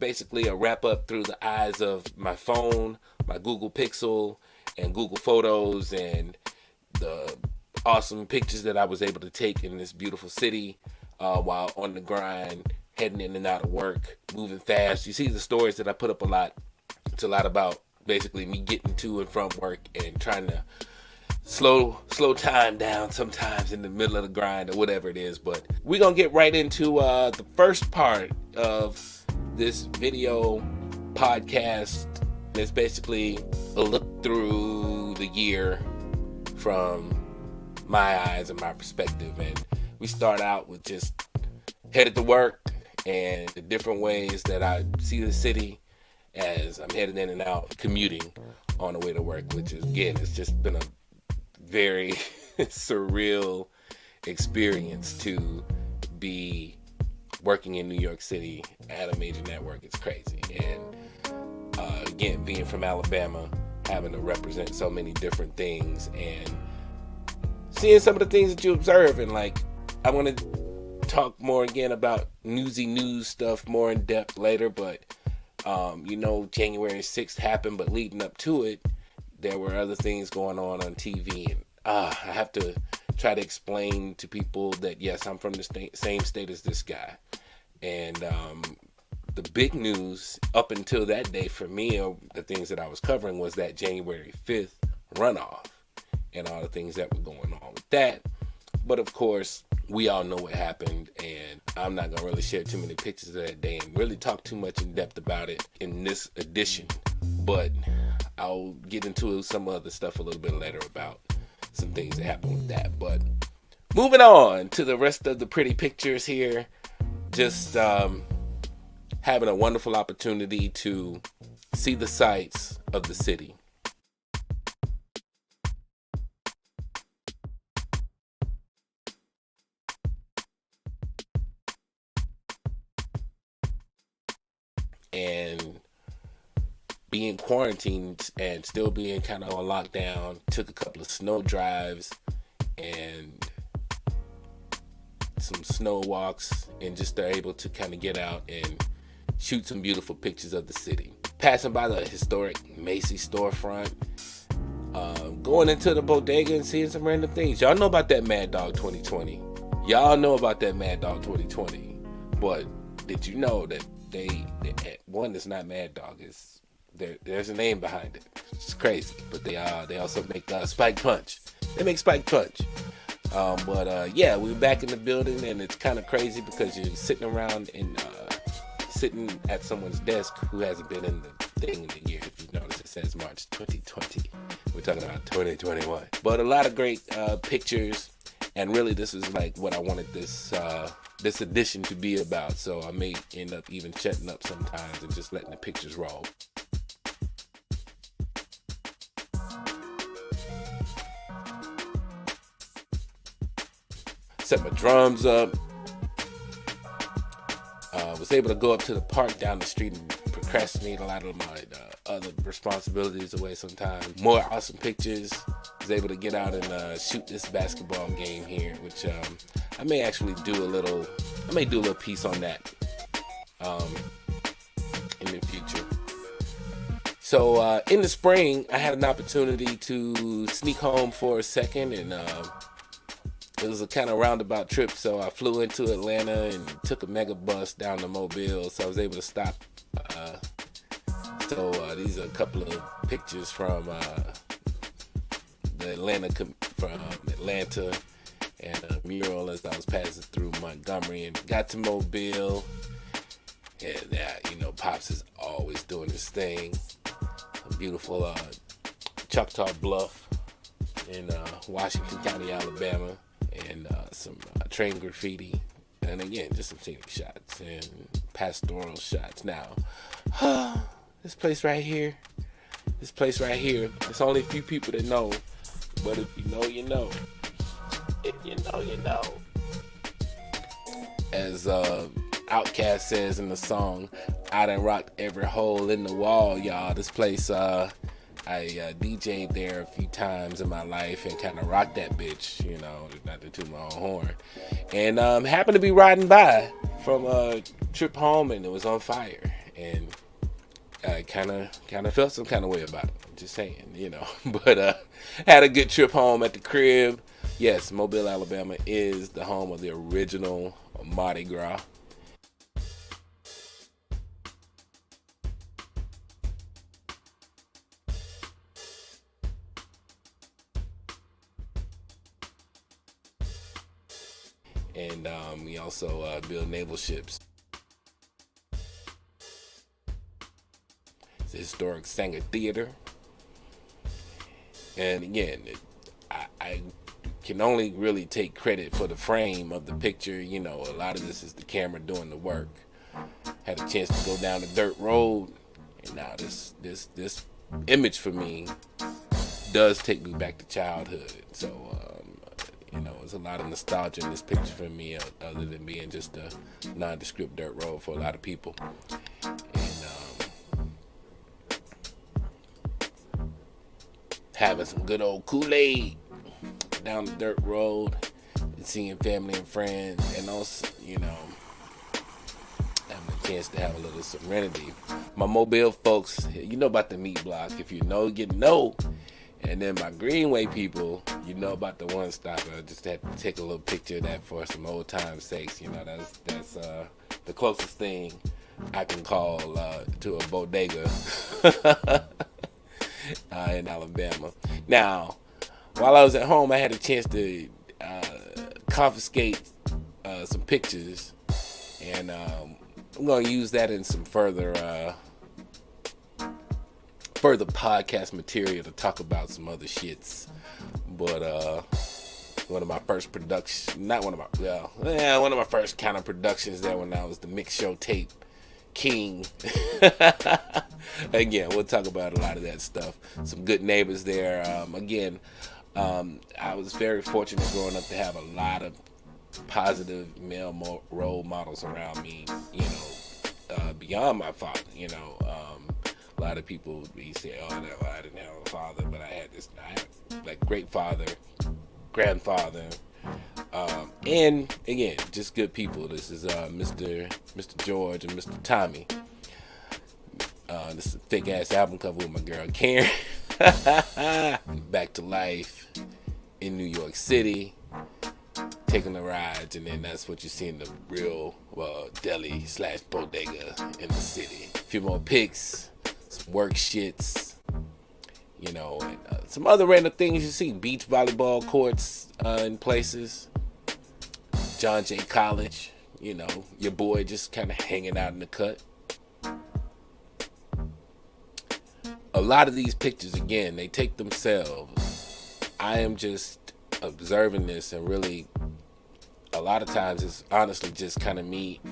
basically a wrap up through the eyes of my phone, my Google Pixel, and Google Photos, and the awesome pictures that I was able to take in this beautiful city while on the grind, heading in and out of work, moving fast. You see the stories that I put up a lot. It's a lot about basically me getting to and from work and trying to slow time down sometimes in the middle of the grind or whatever it is. But we're gonna get right into the first part of this video podcast. It's basically a look through the year from my eyes and my perspective. And we start out with just headed to work and the different ways that I see the city as I'm headed in and out commuting on the way to work, which is, again, it's just been a very surreal experience to be working in New York City at a major network. It's crazy. And again, being from Alabama, having to represent so many different things and seeing some of the things that you observe. And like, I want to talk more again about newsy news stuff more in depth later, but January 6th happened, but leading up to it, there were other things going on TV, and I have to try to explain to people that yes, I'm from the same state as this guy. And the big news up until that day for me, or the things that I was covering, was that January 5th runoff and all the things that were going on with that. But of course, we all know what happened, and I'm not gonna really share too many pictures of that day and really talk too much in depth about it in this edition. But I'll get into some other stuff a little bit later about some things that happened with that. But moving on to the rest of the pretty pictures here, just having a wonderful opportunity to see the sights of the city. And being quarantined and still being kind of on lockdown, took a couple of snow drives and some snow walks, and just are able to kind of get out and shoot some beautiful pictures of the city. Passing by the historic Macy's storefront, going into the bodega and seeing some random things. Y'all know about that Mad Dog 2020. But did you know that one is not Mad Dog, there's a name behind it. It's crazy, but they also make Spike Punch. They make Spike Punch. Yeah, we're back in the building, and it's kind of crazy because you're sitting around and sitting at someone's desk who hasn't been in the thing in a year. If you notice, it says March 2020. We're talking about 2021. But a lot of great pictures, and really this is like what I wanted this edition to be about. So I may end up even shutting up sometimes and just letting the pictures roll. Set my drums up. Was able to go up to the park down the street and procrastinate a lot of my other responsibilities away sometimes. More awesome pictures. Was able to get out and shoot this basketball game here, which I may actually do a little piece on that in the future. So in the spring, I had an opportunity to sneak home for a second, and it was a kind of roundabout trip. So I flew into Atlanta and took a mega bus down to Mobile, so I was able to stop. These are a couple of pictures from Atlanta and a mural as I was passing through Montgomery and got to Mobile. And Pops is always doing his thing. A beautiful Choctaw Bluff in Washington County, Alabama, and some train graffiti, and again just some scenic shots and pastoral shots. Now, this place right here, it's only a few people that know, but if you know, you know. If you know, you know. As Outkast says in the song, I done rocked every hole in the wall, y'all. This place, I DJ'd there a few times in my life and kind of rocked that bitch, not to toot my own horn. And happened to be riding by from a trip home, and it was on fire. and I kind of felt some kind of way about it. I'm just saying, But had a good trip home at the crib. Yes, Mobile, Alabama is the home of the original Mardi Gras. And we also build naval ships. It's a historic Sanger Theater. And again, I can only really take credit for the frame of the picture. A lot of this is the camera doing the work. Had a chance to go down the dirt road, and now this image for me does take me back to childhood. So there's a lot of nostalgia in this picture for me, other than being just a nondescript dirt road for a lot of people. And having some good old Kool-Aid down the dirt road, and seeing family and friends, and also, having a chance to have a little serenity. My Mobile folks, you know about the meat block. If you know, you know. And then my Greenway people, you know about the one stopper. I just had to take a little picture of that for some old time's sakes. That's the closest thing I can call to a bodega in Alabama. Now, while I was at home, I had a chance to confiscate some pictures, and I'm going to use that in some further podcast material to talk about some other shits. But one of my first one of my first kind of productions there when I was the mix show tape king. Again, we'll talk about a lot of that stuff. Some good neighbors there. I was very fortunate growing up to have a lot of positive male role models around me, beyond my father. A lot of people would say, "Oh, no, I didn't have a father," but I had like great father, grandfather, and again, just good people. This is Mr. George and Mr. Tommy. This is a thick ass album cover with my girl Karen. Back to life in New York City, taking the rides, and then that's what you see in the real deli / bodega in the city. A few more pics. Some work shits, and some other random things you see. Beach volleyball courts in places. John Jay College, your boy just kind of hanging out in the cut. A lot of these pictures, again, they take themselves. I am just observing this, and really, a lot of times it's honestly just kind of me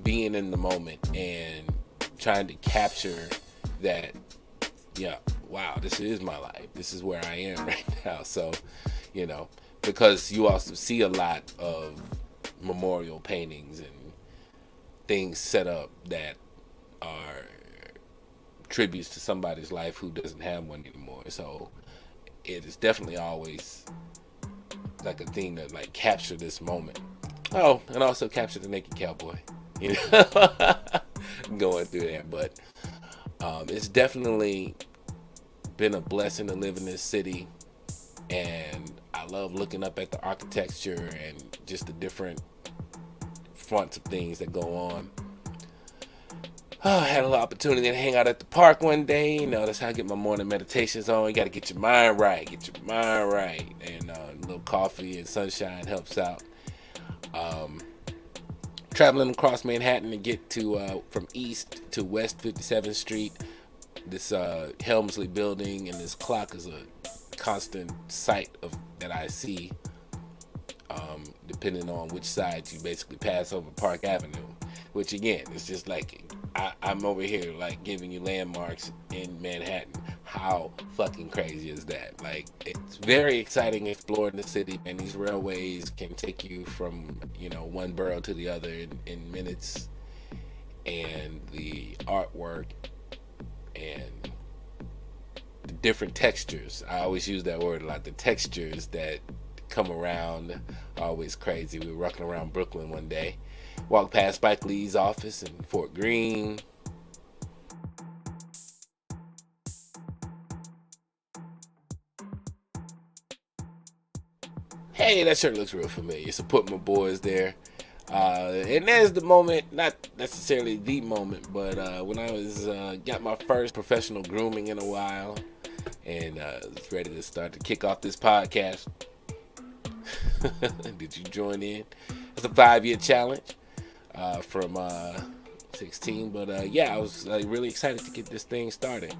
being in the moment and trying to capture that, wow, this is my life. This is where I am right now. So, because you also see a lot of memorial paintings and things set up that are tributes to somebody's life who doesn't have one anymore. So it is definitely always like a thing to like capture this moment. Oh, and also capture the naked cowboy, going through that. But it's definitely been a blessing to live in this city, and I love looking up at the architecture and just the different fronts of things that go on. I had an opportunity to hang out at the park one day. That's how I get my morning meditations on. You got to get your mind right. And a little coffee and sunshine helps out. Traveling across Manhattan to get to from east to west 57th Street. This Helmsley building and this clock is a constant sight that I see, depending on which side you basically pass over Park Avenue. Which again, it's just like I'm over here like giving you landmarks in Manhattan. How fucking crazy is that? Like, it's very exciting exploring the city, and these railways can take you from one borough to the other in minutes. And the artwork and the different textures. I always use that word a lot. The textures that come around are always crazy. We were walking around Brooklyn one day. Walked past Spike Lee's office in Fort Greene. hey, that shirt looks real familiar. Support my boys there. And there's the moment, not necessarily the moment, but when I was got my first professional grooming in a while, and was ready to start to kick off this podcast. Did you join in? It's a 5-year challenge from 16, but yeah, I was really excited to get this thing started.